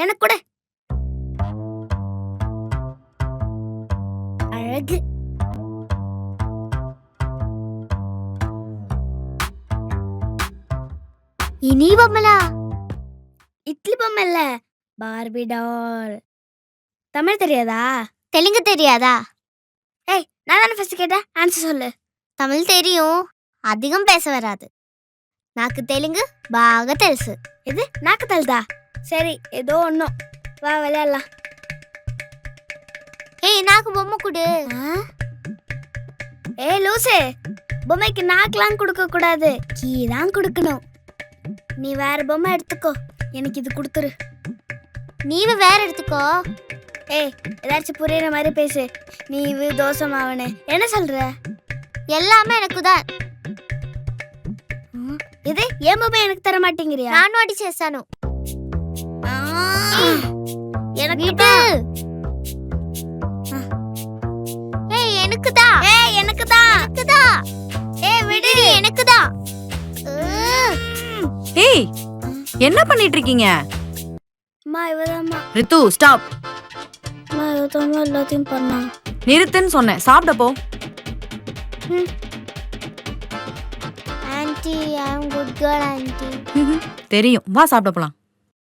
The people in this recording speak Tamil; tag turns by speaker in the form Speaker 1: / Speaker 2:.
Speaker 1: எனக்கு கூட அழகு.
Speaker 2: இனி பொம்மலா?
Speaker 1: இட்லி பொம்மை இல்ல, பார்பி டால். தமிழ் தெரியாதா?
Speaker 2: தெலுங்கு தெரியாதா?
Speaker 1: ஏய், நான் தானே ஃபர்ஸ்ட் கேட்டேன், ஆன்சர் சொல்லு.
Speaker 2: தமிழ் தெரியும், அதிகம் பேச வராது. నాకు தெலுங்கு బాగా తెలుసు.
Speaker 1: இது நாக்கு தள்ளுதா? சரி, ஏதோ ஒன்றும். வா விளையாடலாம்.
Speaker 2: ஏய், నాకు பொம்மை கொடு.
Speaker 1: ஏய் லூசு, பொம்மைக்கு நாக்கெல்லாம் கொடுக்க கூடாது, கீ தான் கொடுக்கணும். நீ வேற பொம்மை எடுத்துக்கோ, எனக்கு இது கொடுத்துரு.
Speaker 2: நீவே வேற எடுத்துக்கோ.
Speaker 1: ஏய், ஏதாச்சும் புரியுற மாதிரி பேசு. நீ தோசை மாவனு என்ன சொல்ற?
Speaker 2: எல்லாமே எனக்கு தான்.
Speaker 1: இது ஏன் பொம்மை எனக்கு தர மாட்டேங்கிறியா?
Speaker 2: நான் அடி చేశాను.
Speaker 1: எனக்கு
Speaker 2: விடு. ஏய், எனக்கு தான்.
Speaker 1: ஏய், எனக்கு தான்.
Speaker 2: எனக்கு தான். ஏய், விடு. எனக்கு தான்.
Speaker 3: ஏய், என்ன பண்ணிட்டு இருக்கீங்க?
Speaker 1: அம்மா இவதாம்மா.
Speaker 3: ரித்து ஸ்டாப்.
Speaker 1: அம்மா இவதாம்மா எல்லாத்தையும் பண்ணா.
Speaker 3: நிறுத்துன்னு சொன்னேன், சாப்பிட போ.
Speaker 2: Aunty, I am good girl aunty.
Speaker 3: தெரியும், வா சாப்பிட போலாம்.